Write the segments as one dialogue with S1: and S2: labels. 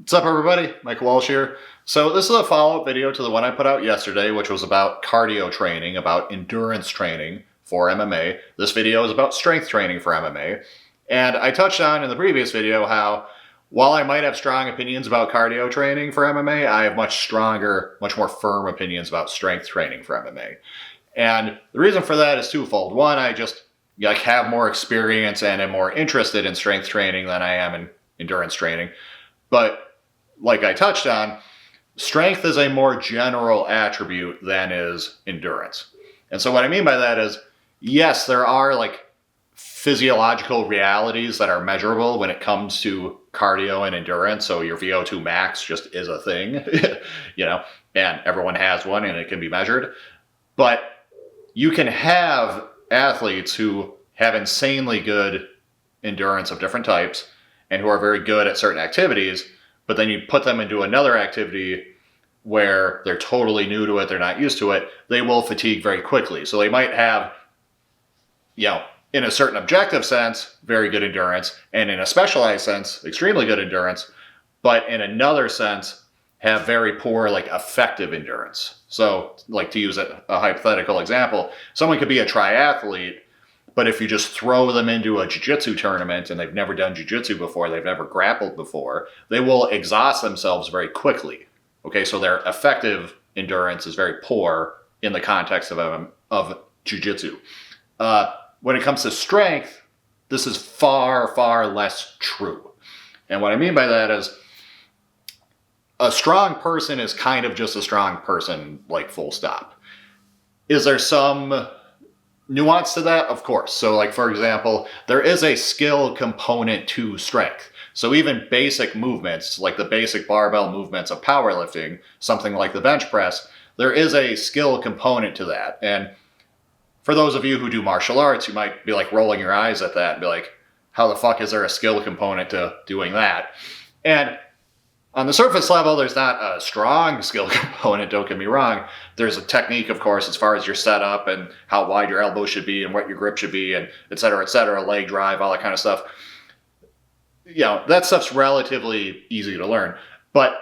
S1: What's up, everybody? Michael Walsh here. So this is a follow-up video to the one I put out yesterday, which was about cardio training, about endurance training for MMA. This video is about strength training for MMA. And I touched on in the previous video how, while I might have strong opinions about cardio training for MMA, I have much stronger, much more firm opinions about strength training for MMA. And the reason for that is twofold. One, I just have more experience and am more interested in strength training than I am in endurance training. But like I touched on, strength is a more general attribute than is endurance. And so what I mean by that is, yes, there are like physiological realities that are measurable when it comes to cardio and endurance. So your VO2 max just is a thing, and everyone has one and it can be measured. But you can have athletes who have insanely good endurance of different types and who are very good at certain activities, but then you put them into another activity where they're totally new to it, they're not used to it, they will fatigue very quickly. So they might have, in a certain objective sense, very good endurance, and in a specialized sense, extremely good endurance, but in another sense, have very poor, effective endurance. So, to use a hypothetical example, someone could be a triathlete, but if you just throw them into a jiu-jitsu tournament and they've never done jiu-jitsu before, they've never grappled before, they will exhaust themselves very quickly. Okay, so their effective endurance is very poor in the context of jiu-jitsu. When it comes to strength, this is far, far less true. And what I mean by that is, a strong person is kind of just a strong person, full stop. Is there some nuance to that? Of course. So for example, there is a skill component to strength. So even basic movements, like the basic barbell movements of powerlifting, something like the bench press, there is a skill component to that. And for those of you who do martial arts, you might be rolling your eyes at that and be like, how the fuck is there a skill component to doing that? And on the surface level, there's not a strong skill component, don't get me wrong. There's a technique, of course, as far as your setup and how wide your elbow should be and what your grip should be and et cetera, leg drive, all that kind of stuff. That stuff's relatively easy to learn. But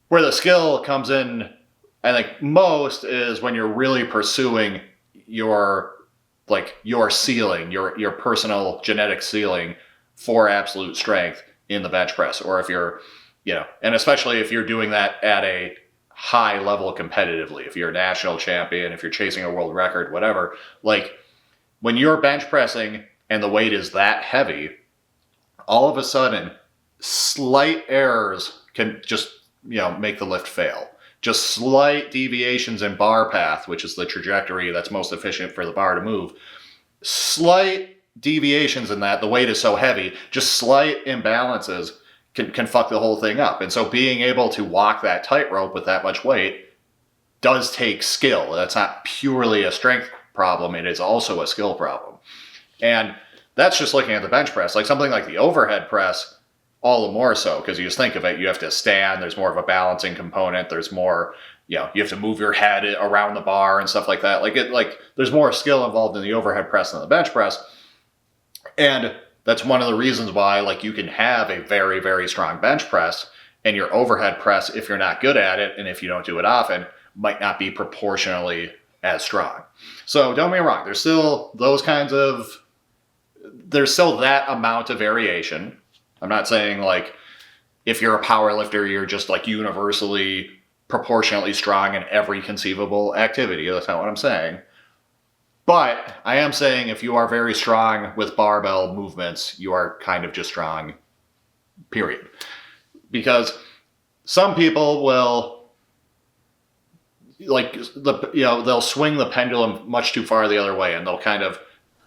S1: where the skill comes in, I think most, is when you're really pursuing your ceiling, your personal genetic ceiling for absolute strength in the bench press. Or if you're and especially if you're doing that at a high level competitively, if you're a national champion, if you're chasing a world record, whatever, when you're bench pressing and the weight is that heavy, all of a sudden, slight errors can just, make the lift fail. Just slight deviations in bar path, which is the trajectory that's most efficient for the bar to move. Slight deviations in that, the weight is so heavy, just slight imbalances can fuck the whole thing up. And so being able to walk that tightrope with that much weight does take skill. That's not purely a strength problem. It is also a skill problem. And that's just looking at the bench press. Something like the overhead press, all the more so, because you just think of it, you have to stand, there's more of a balancing component, there's more, you have to move your head around the bar and stuff like that. There's more skill involved in the overhead press than the bench press. And that's one of the reasons why, you can have a very, very strong bench press, and your overhead press, if you're not good at it, and if you don't do it often, might not be proportionally as strong. So don't get me wrong, there's still that amount of variation. I'm not saying, if you're a power lifter, you're just, universally proportionately strong in every conceivable activity. That's not what I'm saying. But I am saying if you are very strong with barbell movements, you are kind of just strong, period. Because some people will, they'll swing the pendulum much too far the other way, and they'll kind of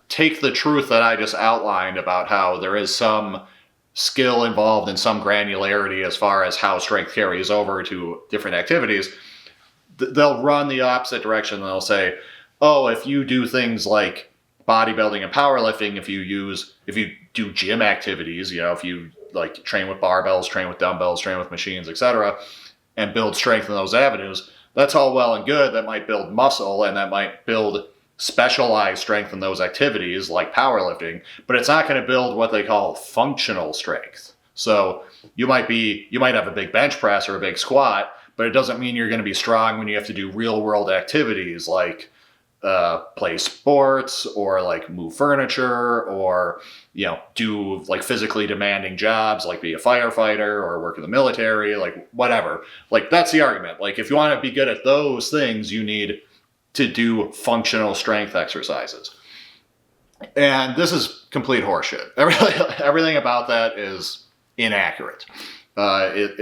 S1: take the truth that I just outlined about how there is some skill involved and some granularity as far as how strength carries over to different activities. They'll run the opposite direction, and they'll say, oh, if you do things like bodybuilding and powerlifting, if you do gym activities, if you train with barbells, train with dumbbells, train with machines, etc., and build strength in those avenues, that's all well and good. That might build muscle and that might build specialized strength in those activities like powerlifting, but it's not going to build what they call functional strength. So you might have a big bench press or a big squat, but it doesn't mean you're going to be strong when you have to do real world activities like play sports or like move furniture or, do like physically demanding jobs like be a firefighter or work in the military, like whatever. Like that's the argument. Like if you want to be good at those things, you need to do functional strength exercises. And this is complete horseshit. Everything about that is inaccurate. It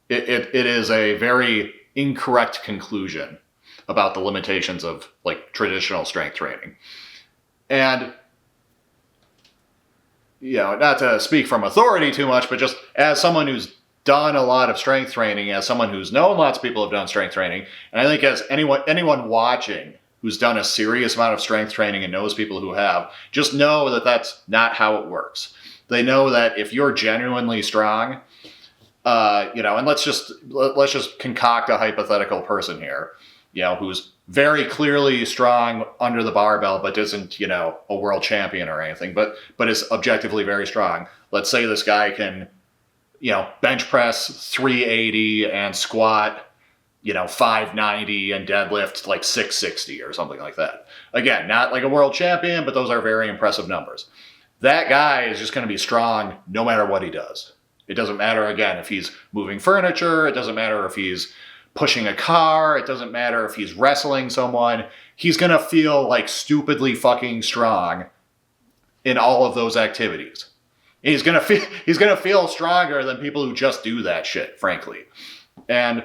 S1: is a very incorrect conclusion about the limitations of like traditional strength training. And not to speak from authority too much, but just as someone who's done a lot of strength training, as someone who's known lots of people have done strength training, and I think as anyone watching who's done a serious amount of strength training and knows people who have, just know that that's not how it works. They know that if you're genuinely strong, and let's just concoct a hypothetical person here, who's very clearly strong under the barbell, but isn't, a world champion or anything, but is objectively very strong. Let's say this guy can, bench press 380 and squat, 590 and deadlift like 660 or something like that. Again, not like a world champion, but those are very impressive numbers. That guy is just going to be strong no matter what he does. It doesn't matter, again, if he's moving furniture. It doesn't matter if he's pushing a car. It doesn't matter if he's wrestling someone. He's going to feel like stupidly fucking strong in all of those activities. He's going to feel stronger than people who just do that shit, frankly. And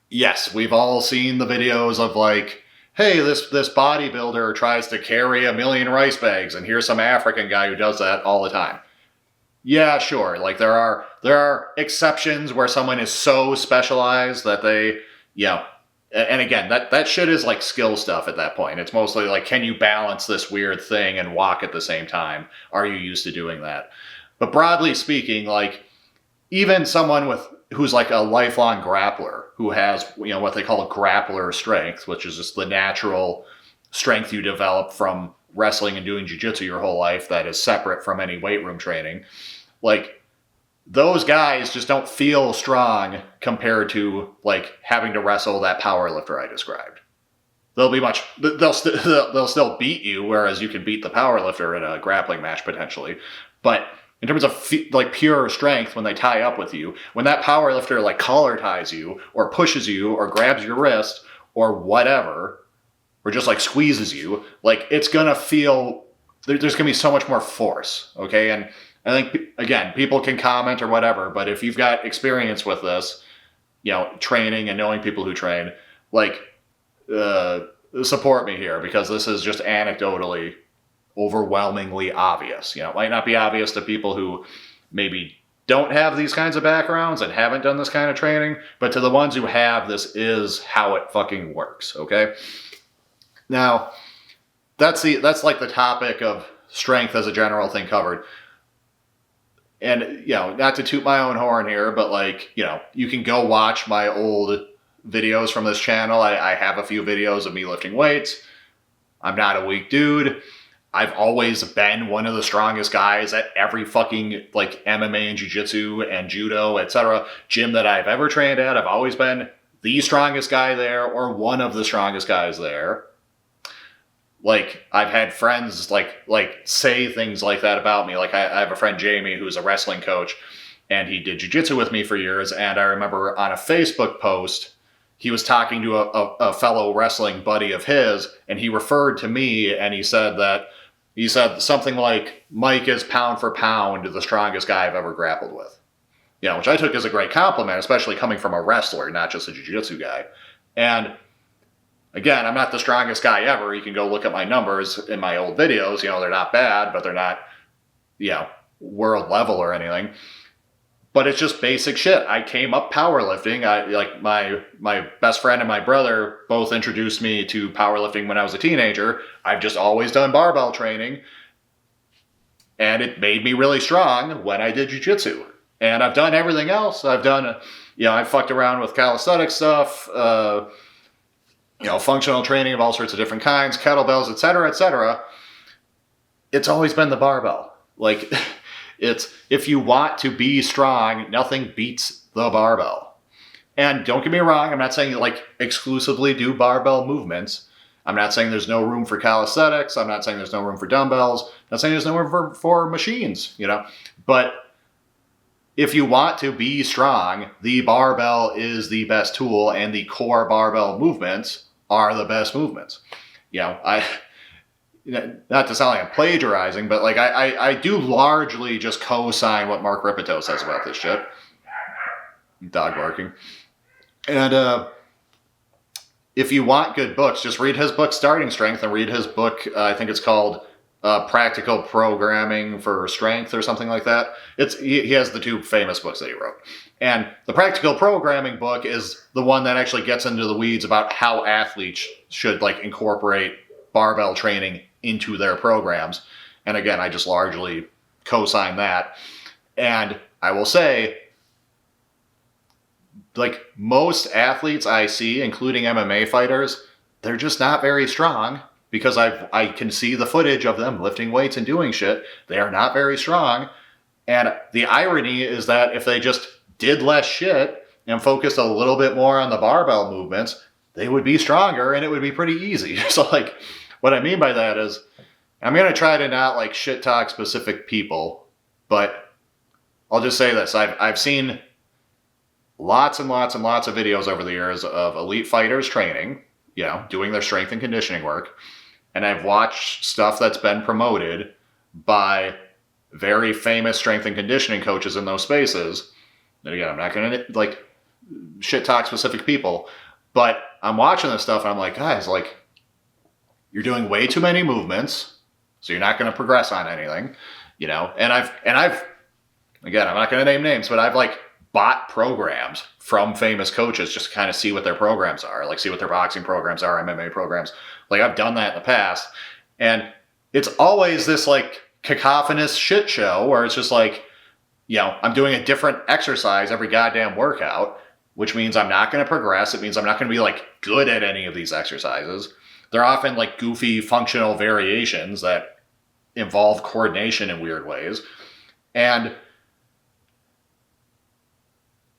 S1: yes, we've all seen the videos of like, hey, this bodybuilder tries to carry 1 million rice bags, and here's some African guy who does that all the time. Yeah, sure. Like there are exceptions where someone is so specialized that they, and again, that shit is like skill stuff at that point. It's mostly like, can you balance this weird thing and walk at the same time? Are you used to doing that? But broadly speaking, like even someone who's like a lifelong grappler who has, what they call a grappler strength, which is just the natural strength you develop from wrestling and doing jiu-jitsu your whole life that is separate from any weight room training. Like those guys just don't feel strong compared to like having to wrestle that power lifter I described. They'll still beat you, whereas you can beat the power lifter in a grappling match potentially. But in terms of like pure strength, when they tie up with you, when that power lifter like collar ties you or pushes you or grabs your wrist or whatever, or just like squeezes you, like it's gonna feel, there's gonna be so much more force, okay? And I think, again, people can comment or whatever, but if you've got experience with this, training and knowing people who train, like, support me here, because this is just anecdotally overwhelmingly obvious. It might not be obvious to people who maybe don't have these kinds of backgrounds and haven't done this kind of training, but to the ones who have, this is how it fucking works, okay? Now, that's like the topic of strength as a general thing covered. And, not to toot my own horn here, but like, you can go watch my old videos from this channel. I have a few videos of me lifting weights. I'm not a weak dude. I've always been one of the strongest guys at every fucking like MMA and jiu-jitsu and judo, etc. gym that I've ever trained at. I've always been the strongest guy there or one of the strongest guys there. Like, I've had friends like say things like that about me. Like, I have a friend, Jamie, who's a wrestling coach, and he did jiu-jitsu with me for years. And I remember on a Facebook post, he was talking to a fellow wrestling buddy of his, and he referred to me, and he said something like, Mike is pound for pound the strongest guy I've ever grappled with. Which I took as a great compliment, especially coming from a wrestler, not just a jiu-jitsu guy. And again, I'm not the strongest guy ever. You can go look at my numbers in my old videos. They're not bad, but they're not, world level or anything. But it's just basic shit. I came up powerlifting. My best friend and my brother both introduced me to powerlifting when I was a teenager. I've just always done barbell training. And it made me really strong when I did jiu-jitsu. And I've done everything else. I've done, I've fucked around with calisthenic stuff, functional training of all sorts of different kinds, kettlebells, etc., etc. It's always been the barbell. Like, It's, if you want to be strong, nothing beats the barbell. And don't get me wrong, I'm not saying like exclusively do barbell movements. I'm not saying there's no room for calisthenics. I'm not saying there's no room for dumbbells. I'm not saying there's no room for machines, But if you want to be strong, the barbell is the best tool, and the core barbell movements are the best movements. Not to sound like I'm plagiarizing, but like I do largely just co-sign what Mark Ripito says about this shit. Dog barking. And if you want good books, just read his book Starting Strength, and read his book, I think it's called Practical Programming for Strength or something like that. He has the two famous books that he wrote. And the Practical Programming book is the one that actually gets into the weeds about how athletes should like incorporate barbell training into their programs. And again, I just largely co-sign that. And I will say, like most athletes I see, including MMA fighters, they're just not very strong because I can see the footage of them lifting weights and doing shit. They are not very strong. And the irony is that if they just did less shit and focused a little bit more on the barbell movements, they would be stronger and it would be pretty easy. So like, what I mean by that is, I'm going to try to not like shit talk specific people, but I'll just say this. I've seen lots and lots and lots of videos over the years of elite fighters training, doing their strength and conditioning work. And I've watched stuff that's been promoted by very famous strength and conditioning coaches in those spaces. And again, I'm not going to like shit talk specific people, but I'm watching this stuff and I'm like, guys, like, you're doing way too many movements, so you're not going to progress on anything, And I've again, I'm not going to name names, but I've like bought programs from famous coaches just to kind of see what their programs are, like see what their boxing programs are, MMA programs. Like I've done that in the past, and it's always this like cacophonous shit show where it's just like, I'm doing a different exercise every goddamn workout, which means I'm not going to progress. It means I'm not going to be like good at any of these exercises. They're often like goofy functional variations that involve coordination in weird ways. And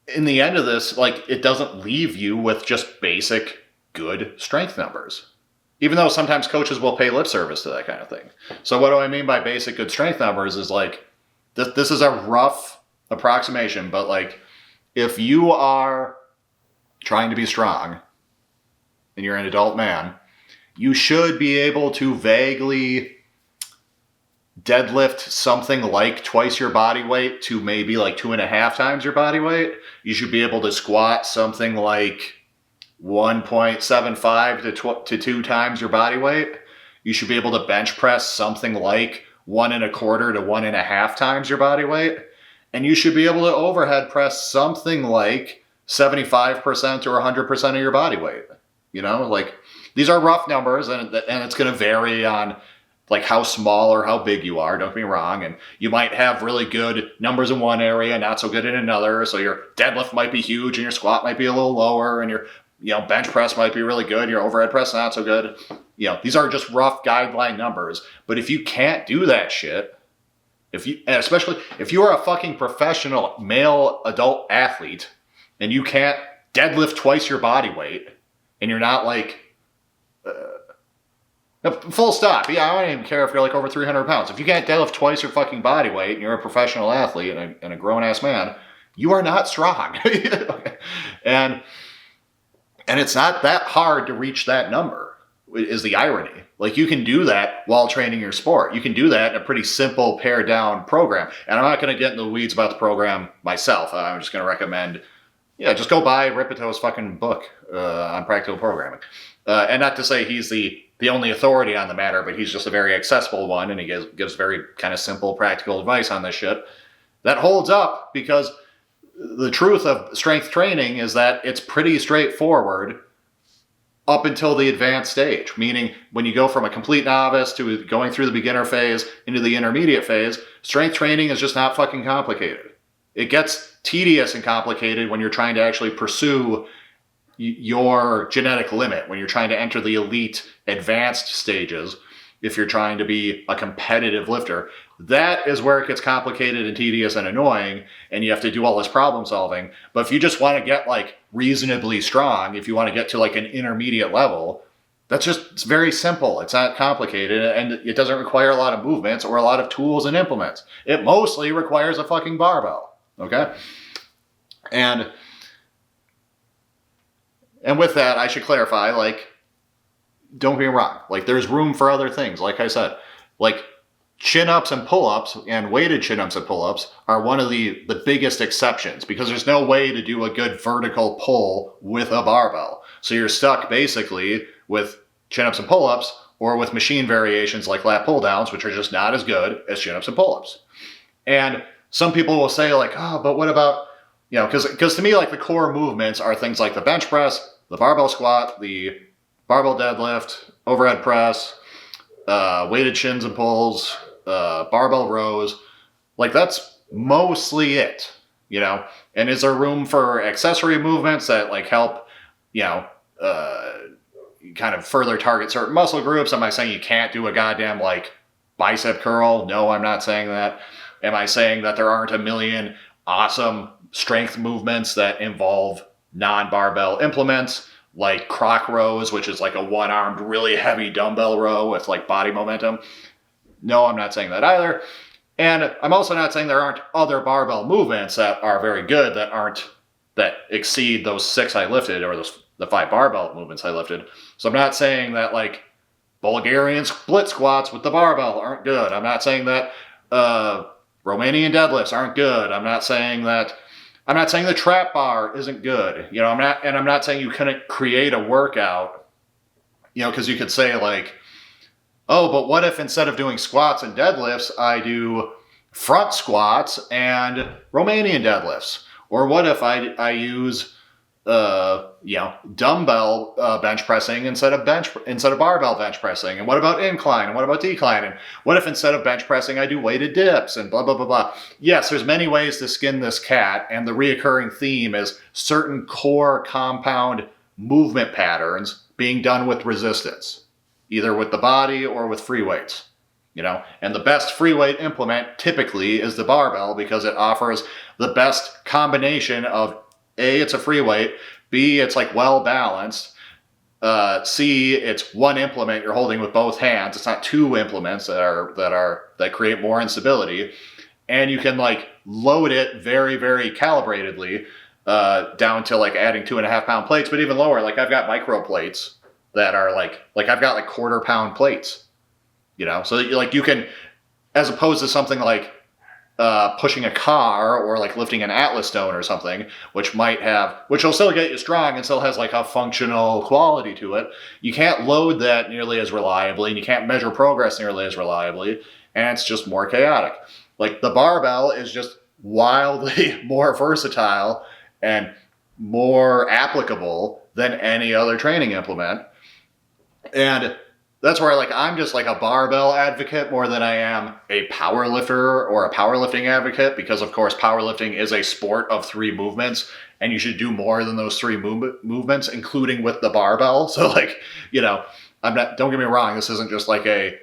S1: in the end of this, like, it doesn't leave you with just basic good strength numbers, even though sometimes coaches will pay lip service to that kind of thing. So what do I mean by basic good strength numbers is like, this is a rough approximation, but like, if you are trying to be strong and you're an adult man, you should be able to vaguely deadlift something like twice your body weight to maybe like 2.5 times your body weight. You should be able to squat something like 1.75 to 2 times your body weight. You should be able to bench press something like 1.25 to 1.5 times your body weight. And you should be able to overhead press something like 75% or 100% of your body weight. Like, these are rough numbers, and it's going to vary on like how small or how big you are, don't get me wrong. And you might have really good numbers in one area, not so good in another. So your deadlift might be huge and your squat might be a little lower, and your bench press might be really good, your overhead press not so good. These are just rough guideline numbers. But if you can't do that shit, especially if you are a fucking professional male adult athlete and you can't deadlift twice your body weight, and you're not like full stop. Yeah, I don't even care if you're like over 300 pounds. If you can't deadlift twice your fucking body weight and you're a professional athlete and a grown-ass man, you are not strong. And it's not that hard to reach that number, is the irony. Like, you can do that while training your sport. You can do that in a pretty simple pared down program. And I'm not going to get in the weeds about the program myself. I'm just going to recommend, just go buy Ripito's fucking book on practical programming. And not to say he's the only authority on the matter, but he's just a very accessible one, and he gives very kind of simple, practical advice on this shit. That holds up because the truth of strength training is that it's pretty straightforward up until the advanced stage, meaning when you go from a complete novice to going through the beginner phase into the intermediate phase, strength training is just not fucking complicated. It gets tedious and complicated when you're trying to actually pursue your genetic limit, when you're trying to enter the elite advanced stages. if you're trying to be a competitive lifter. That is where it gets complicated and tedious and annoying, and you have to do all this problem solving. But if you just want to get like reasonably strong, if you want to get to like an intermediate level, it's very simple. It's not complicated, and it doesn't require a lot of movements or a lot of tools and implements. It mostly requires a fucking barbell, okay? And with that, I should clarify, like, don't get me wrong. Like, there's room for other things. Like I said, like chin-ups and pull-ups and weighted chin-ups and pull-ups are one of the biggest exceptions, because there's no way to do a good vertical pull with a barbell. So you're stuck basically with chin-ups and pull-ups, or with machine variations like lat pull-downs, which are just not as good as chin-ups and pull-ups. And some people will say like, oh, but what about, you know, because to me, like, the core movements are things like the bench press, the barbell squat, the barbell deadlift, overhead press, weighted shins and pulls, barbell rows. Like, that's mostly it, you know? And is there room for accessory movements that like help, you know, kind of further target certain muscle groups? Am I saying you can't do a goddamn like bicep curl? No, I'm not saying that. Am I saying that there aren't a million awesome strength movements that involve non-barbell implements, like croc rows, which is like a one-armed, really heavy dumbbell row with like body momentum? No, I'm not saying that either. And I'm also not saying there aren't other barbell movements that are very good that exceed those 6 I lifted, or the 5 barbell movements I lifted. So I'm not saying that like Bulgarian split squats with the barbell aren't good. I'm not saying that Romanian deadlifts aren't good. I'm not saying the trap bar isn't good. You know, I'm not saying you couldn't create a workout, you know, because you could say like, oh, but what if instead of doing squats and deadlifts, I do front squats and Romanian deadlifts? Or what if I use dumbbell bench pressing instead of barbell bench pressing? And what about incline? And what about decline? And what if instead of bench pressing, I do weighted dips and blah, blah, blah, blah? Yes, there's many ways to skin this cat. And the reoccurring theme is certain core compound movement patterns being done with resistance, either with the body or with free weights. You know, and the best free weight implement typically is the barbell, because it offers the best combination of A, it's a free weight, B, it's like well balanced, C, it's one implement you're holding with both hands. It's not 2 implements that create more instability, and you can like load it very, very calibratedly down to like adding 2.5 pound plates, but even lower. Like, I've got micro plates that are like I've got like 1/4 pound plates. You know, so like you can, as opposed to something like pushing a car or like lifting an Atlas stone or something, which will still get you strong and still has like a functional quality to it. You can't load that nearly as reliably, and you can't measure progress nearly as reliably, and it's just more chaotic. Like, the barbell is just wildly more versatile and more applicable than any other training implement. And that's where I'm just like a barbell advocate more than I am a power lifter or a powerlifting advocate, because of course powerlifting is a sport of 3 movements, and you should do more than those 3 movements, including with the barbell. So like, you know, don't get me wrong, this isn't just like a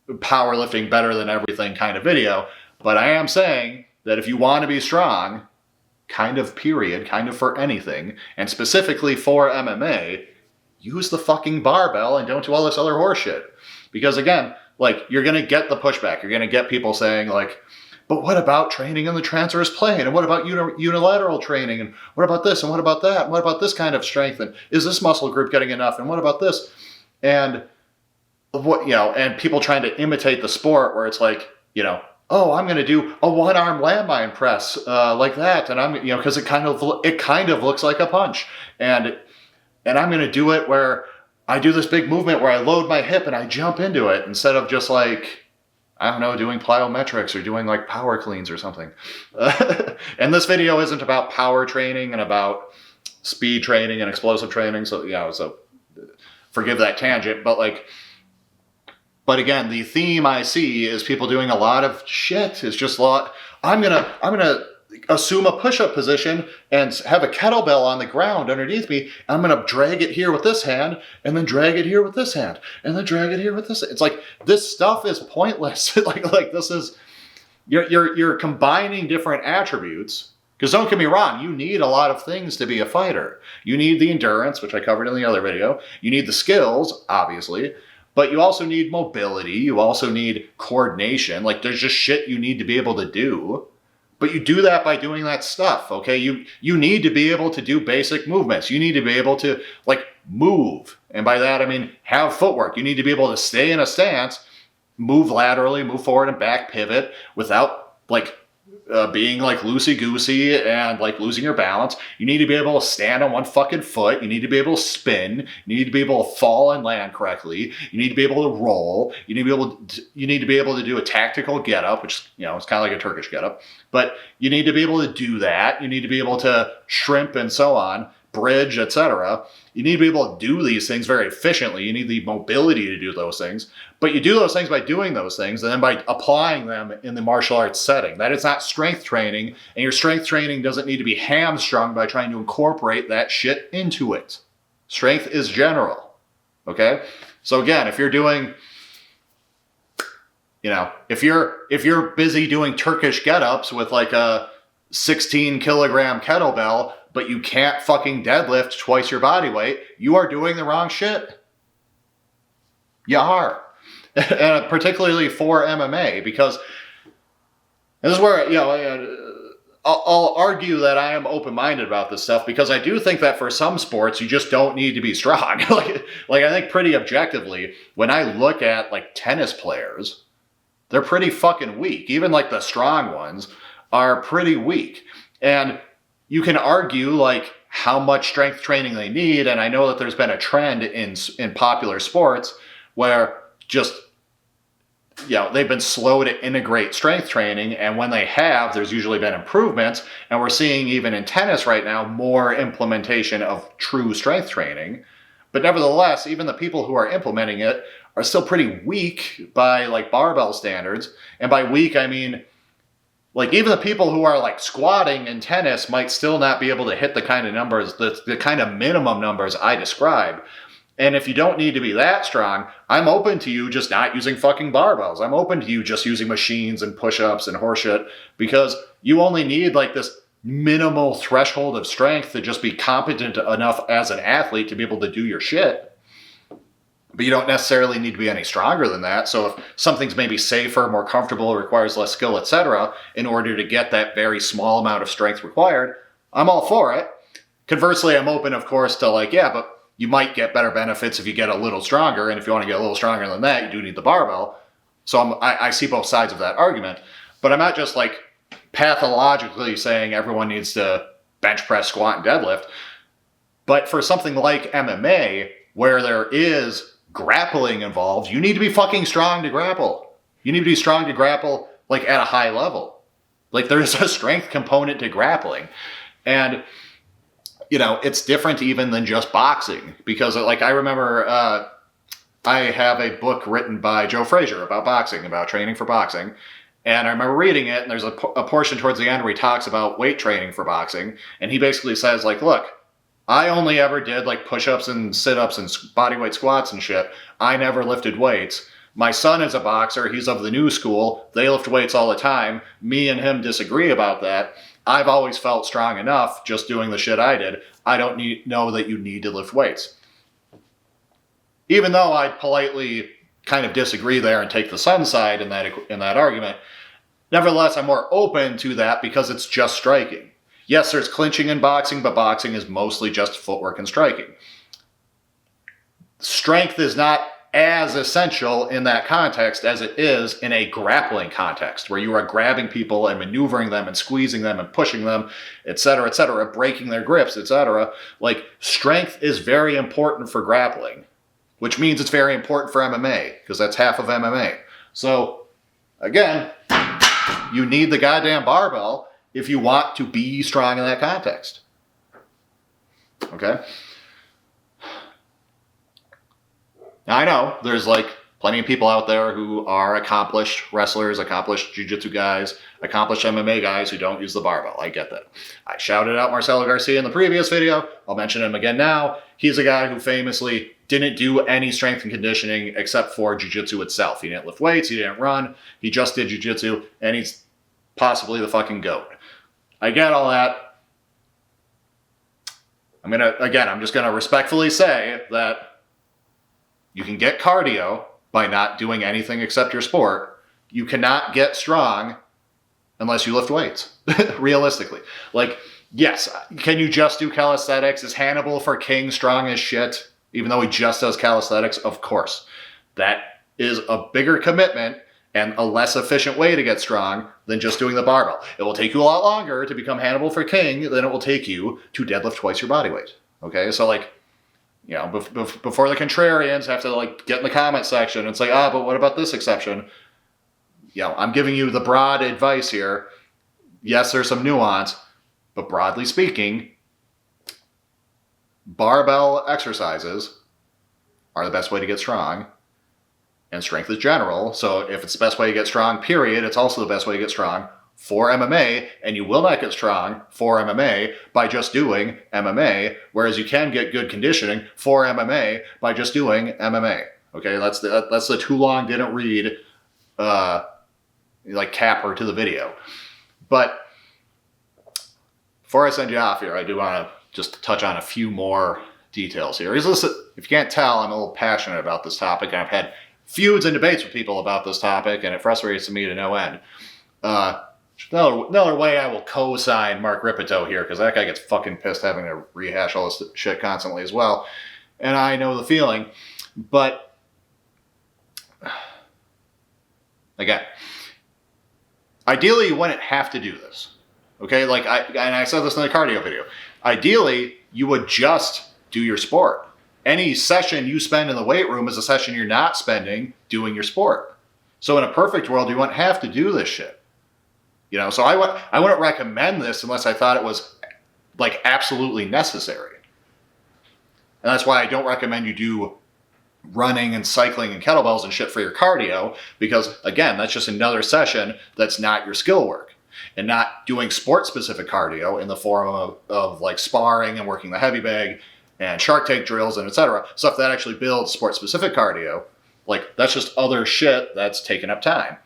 S1: powerlifting better than everything kind of video, but I am saying that if you want to be strong, kind of for anything, and specifically for MMA, use the fucking barbell and don't do all this other horseshit. Because again, like, you're going to get the pushback. You're going to get people saying like, but what about training in the transverse plane? And what about unilateral training? And what about this? And what about that? And what about this kind of strength? And is this muscle group getting enough? And what about this? And and people trying to imitate the sport, where it's like, you know, oh, I'm going to do a 1-arm landmine press like that. And I'm, you know, because it kind of looks like a punch. And I'm going to do it where I do this big movement where I load my hip and I jump into it, instead of just like, I don't know, doing plyometrics or doing like power cleans or something. And this video isn't about power training and about speed training and explosive training. So, so forgive that tangent. But again, the theme I see is people doing a lot of shit. It's just I'm going to assume a push-up position and have a kettlebell on the ground underneath me. And I'm going to drag it here with this hand and then drag it here with this hand and then drag it here with this. It's like, this stuff is pointless. like this is, you're combining different attributes. Because don't get me wrong, you need a lot of things to be a fighter. You need the endurance, which I covered in the other video. You need the skills, obviously. But you also need mobility. You also need coordination. Like, there's just shit you need to be able to do. But you do that by doing that stuff, okay? You need to be able to do basic movements. You need to be able to, like, move. And by that, I mean have footwork. You need to be able to stay in a stance, move laterally, move forward and back, pivot without, like, being like loosey-goosey and like losing your balance. You need to be able to stand on one fucking foot. You need to be able to spin. You need to be able to fall and land correctly. You need to be able to roll. You need to be able to do a tactical get-up, which, you know, it's kind of like a Turkish get-up. But you need to be able to do that. You need to be able to shrimp and so on, bridge, etc. You need to be able to do these things very efficiently. You need the mobility to do those things. But you do those things by doing those things and then by applying them in the martial arts setting. That is not strength training, and your strength training doesn't need to be hamstrung by trying to incorporate that shit into it. Strength is general, okay? So again, if you're doing, you know, if you're busy doing Turkish get-ups with like a 16 kilogram kettlebell, but you can't fucking deadlift twice your body weight, you are doing the wrong shit. You are. And particularly for MMA, because this is where, you know, I'll argue that I am open-minded about this stuff, because I do think that for some sports, you just don't need to be strong. like I think pretty objectively, when I look at like tennis players, they're pretty fucking weak. Even like the strong ones are pretty weak. And you can argue like how much strength training they need. And I know that there's been a trend in popular sports where just, you know, they've been slow to integrate strength training. And when they have, there's usually been improvements. And we're seeing even in tennis right now, more implementation of true strength training. But nevertheless, even the people who are implementing it are still pretty weak by like barbell standards. And by weak, I mean, like even the people who are like squatting in tennis might still not be able to hit the kind of numbers, the kind of minimum numbers I describe. And if you don't need to be that strong, I'm open to you just not using fucking barbells. I'm open to you just using machines and push-ups and horseshit, because you only need like this minimal threshold of strength to just be competent enough as an athlete to be able to do your shit. But you don't necessarily need to be any stronger than that. So if something's maybe safer, more comfortable, requires less skill, etc., in order to get that very small amount of strength required, I'm all for it. Conversely, I'm open, of course, to like, yeah, but you might get better benefits if you get a little stronger. And if you want to get a little stronger than that, you do need the barbell. So I see both sides of that argument. But I'm not just like pathologically saying everyone needs to bench press, squat, and deadlift. But for something like MMA, where there is grappling involved, you need to be fucking strong to grapple. You need to be strong to grapple like at a high level. Like there's a strength component to grappling. And, you know, it's different even than just boxing, because like I remember I have a book written by Joe Frazier about boxing, about training for boxing. And I remember reading it, and there's a portion towards the end where he talks about weight training for boxing. And he basically says like, look, I only ever did like push-ups and sit-ups and bodyweight squats and shit. I never lifted weights. My son is a boxer. He's of the new school. They lift weights all the time. Me and him disagree about that. I've always felt strong enough just doing the shit I did. I don't know that you need to lift weights. Even though I politely kind of disagree there and take the son's side in that argument, nevertheless, I'm more open to that because it's just striking. Yes, there's clinching in boxing, but boxing is mostly just footwork and striking. Strength is not as essential in that context as it is in a grappling context, where you are grabbing people and maneuvering them and squeezing them and pushing them, etc., breaking their grips, etc. Like, strength is very important for grappling, which means it's very important for MMA, because that's half of MMA. So, again, you need the goddamn barbell if you want to be strong in that context. Okay? Now, I know there's like plenty of people out there who are accomplished wrestlers, accomplished jiu-jitsu guys, accomplished MMA guys who don't use the barbell. I get that. I shouted out Marcelo Garcia in the previous video. I'll mention him again now. He's a guy who famously didn't do any strength and conditioning except for jiu-jitsu itself. He didn't lift weights, he didn't run, he just did jiu-jitsu, and he's possibly the fucking GOAT. I get all that. I'm just gonna respectfully say that you can get cardio by not doing anything except your sport. You cannot get strong unless you lift weights, realistically. Like, yes, can you just do calisthenics? Is Hannibal for King strong as shit, even though he just does calisthenics? Of course. That is a bigger commitment and a less efficient way to get strong than just doing the barbell. It will take you a lot longer to become Hannibal for King than it will take you to deadlift twice your body weight. Okay, so like, you know, before the contrarians have to like get in the comment section and say, but what about this exception? You know, I'm giving you the broad advice here. Yes, there's some nuance, but broadly speaking, barbell exercises are the best way to get strong, and strength is general. So if it's the best way to get strong, period, it's also the best way to get strong for MMA, and you will not get strong for MMA by just doing MMA, whereas you can get good conditioning for MMA by just doing MMA. Okay, that's the too long didn't read like capper to the video. But before I send you off here, I do want to just touch on a few more details here. If you can't tell, I'm a little passionate about this topic, and I've had feuds and debates with people about this topic, and it frustrates me to no end. Another way I will co-sign Mark Ripito here, because that guy gets fucking pissed having to rehash all this shit constantly as well. And I know the feeling. But, again, ideally you wouldn't have to do this. Okay, like I said this in the cardio video. Ideally, you would just do your sport. Any session you spend in the weight room is a session you're not spending doing your sport. So in a perfect world, you wouldn't have to do this shit. You know, so I wouldn't recommend this unless I thought it was like absolutely necessary. And that's why I don't recommend you do running and cycling and kettlebells and shit for your cardio, because again, that's just another session that's not your skill work, and not doing sport specific cardio in the form of like sparring and working the heavy bag and shark tank drills and etc. Stuff that actually builds sport specific cardio. Like, that's just other shit that's taking up time.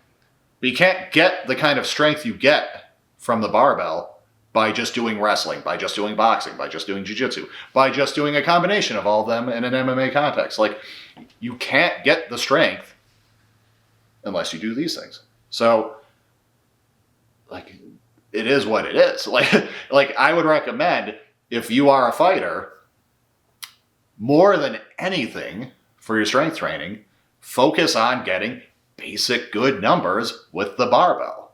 S1: But you can't get the kind of strength you get from the barbell by just doing wrestling, by just doing boxing, by just doing jiu-jitsu, by just doing a combination of all of them in an MMA context. Like, you can't get the strength unless you do these things. So, like, it is what it is. Like I would recommend, if you are a fighter, more than anything for your strength training, focus on getting basic good numbers with the barbell.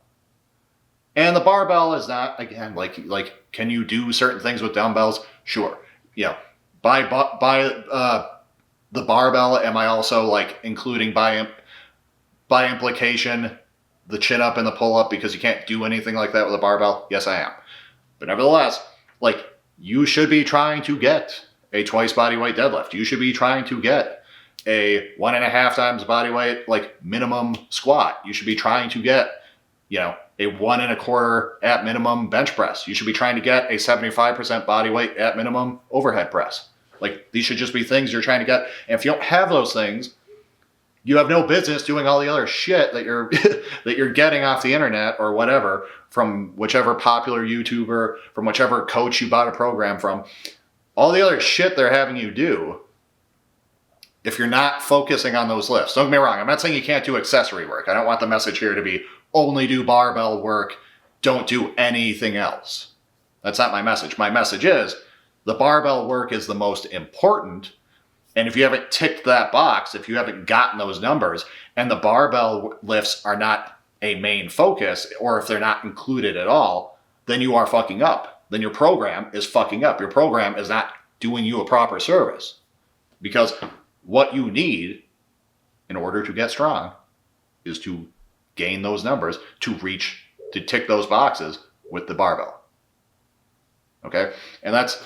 S1: And the barbell is not, again, like can you do certain things with dumbbells? Sure. You know, by the barbell, am I also like including by implication the chin up and the pull up, because you can't do anything like that with a barbell? Yes, I am. But nevertheless, like, you should be trying to get a twice body weight deadlift. You should be trying to get a 1.5 times body weight, like, minimum squat. You should be trying to get, you know, a 1.25 at minimum bench press. You should be trying to get a 75% body weight at minimum overhead press. Like, these should just be things you're trying to get. And if you don't have those things, you have no business doing all the other shit that you're that you're getting off the internet or whatever, from whichever popular YouTuber, from whichever coach you bought a program from. All the other shit they're having you do, if you're not focusing on those lifts. Don't get me wrong, I'm not saying you can't do accessory work. I don't want the message here to be only do barbell work, don't do anything else. That's not my message. My message is the barbell work is the most important. And if you haven't ticked that box, if you haven't gotten those numbers, and the barbell lifts are not a main focus, or if they're not included at all, then you are fucking up. Then your program is fucking up. Your program is not doing you a proper service. Because what you need in order to get strong is to gain those numbers, to tick those boxes with the barbell. Okay? And that's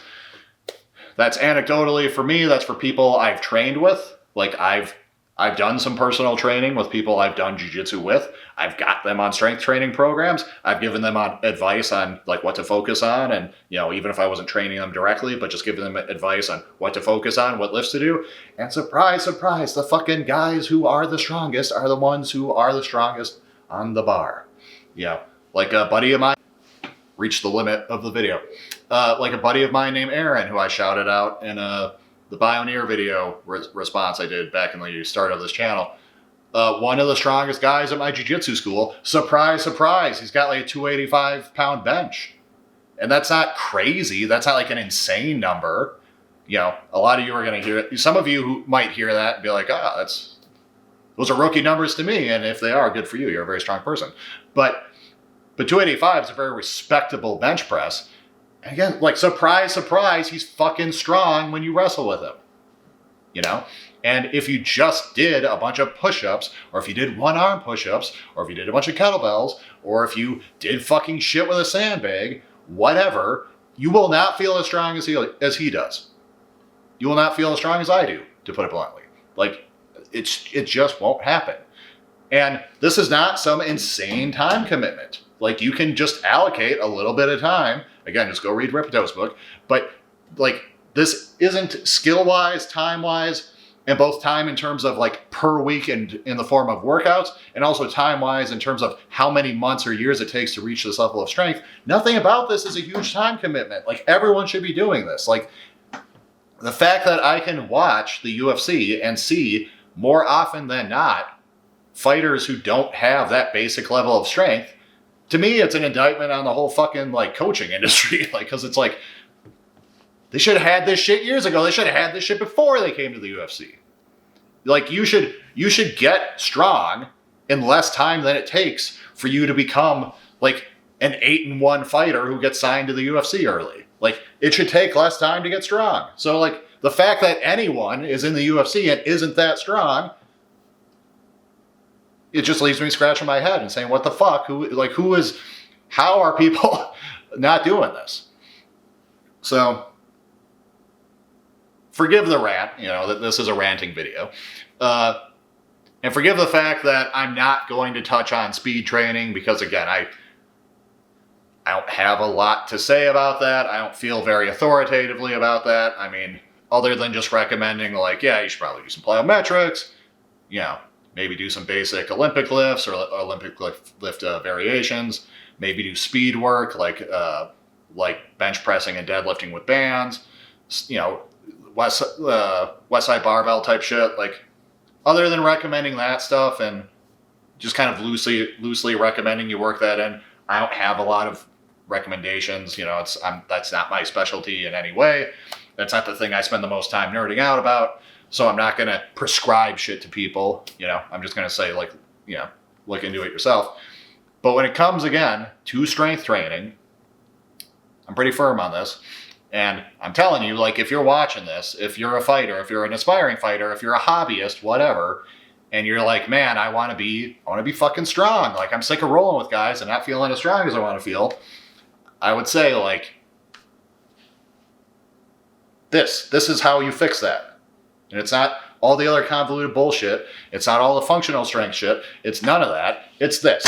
S1: anecdotally for me, that's for people I've trained with. Like, I've I've done some personal training with people I've done jiu-jitsu with. I've got them on strength training programs. I've given them advice on like what to focus on, and even if I wasn't training them directly, but just giving them advice on what to focus on, what lifts to do. And surprise, surprise, the fucking guys who are the strongest are the ones who are the strongest on the bar. Like a buddy of mine reached the limit of the video. Like a buddy of mine named Aaron, who I shouted out in the Bioneer video response I did back in the start of this channel. One of the strongest guys at my jiu-jitsu school. Surprise, surprise. He's got like a 285-pound bench. And that's not crazy. That's not like an insane number. A lot of you are going to hear it. Some of you who might hear that and be like, those are rookie numbers to me. And if they are, good for you. You're a very strong person. But 285 is a very respectable bench press. And again, like, surprise, surprise, he's fucking strong when you wrestle with him. And if you just did a bunch of push-ups, or if you did one-arm push-ups, or if you did a bunch of kettlebells, or if you did fucking shit with a sandbag, whatever, you will not feel as strong as he does. You will not feel as strong as I do, to put it bluntly. Like, it just won't happen. And this is not some insane time commitment. Like, you can just allocate a little bit of time. Again, just go read Ripito's book. But, like, this isn't skill-wise, time-wise, and both time in terms of, like, per week and in the form of workouts, and also time-wise in terms of how many months or years it takes to reach this level of strength. Nothing about this is a huge time commitment. Like, everyone should be doing this. Like, the fact that I can watch the UFC and see more often than not fighters who don't have that basic level of strength, to me, it's an indictment on the whole fucking, like, coaching industry. Like, because it's like, they should have had this shit years ago. They should have had this shit before they came to the UFC. Like, you should get strong in less time than it takes for you to become, like, an 8-1 fighter who gets signed to the UFC early. Like, it should take less time to get strong. So, like, the fact that anyone is in the UFC and isn't that strong, it just leaves me scratching my head and saying, what the fuck? How are people not doing this? So, forgive the rant, that this is a ranting video. And forgive the fact that I'm not going to touch on speed training because, again, I don't have a lot to say about that. I don't feel very authoritatively about that. I mean, other than just recommending, like, yeah, you should probably do some plyometrics, maybe do some basic Olympic lifts or Olympic lift variations, maybe do speed work like bench pressing and deadlifting with bands, West Side Barbell type shit. Like, other than recommending that stuff and just kind of loosely recommending you work that in, I don't have a lot of recommendations. That's not my specialty in any way. That's not the thing I spend the most time nerding out about. So I'm not going to prescribe shit to people. I'm just going to say, like, look into it yourself. But when it comes, again, to strength training, I'm pretty firm on this. And I'm telling you, like, if you're watching this, if you're a fighter, if you're an aspiring fighter, if you're a hobbyist, whatever, and you're like, man, I want to be fucking strong. Like, I'm sick of rolling with guys and not feeling as strong as I want to feel. I would say, like, this is how you fix that. And it's not all the other convoluted bullshit. It's not all the functional strength shit. It's none of that. It's this.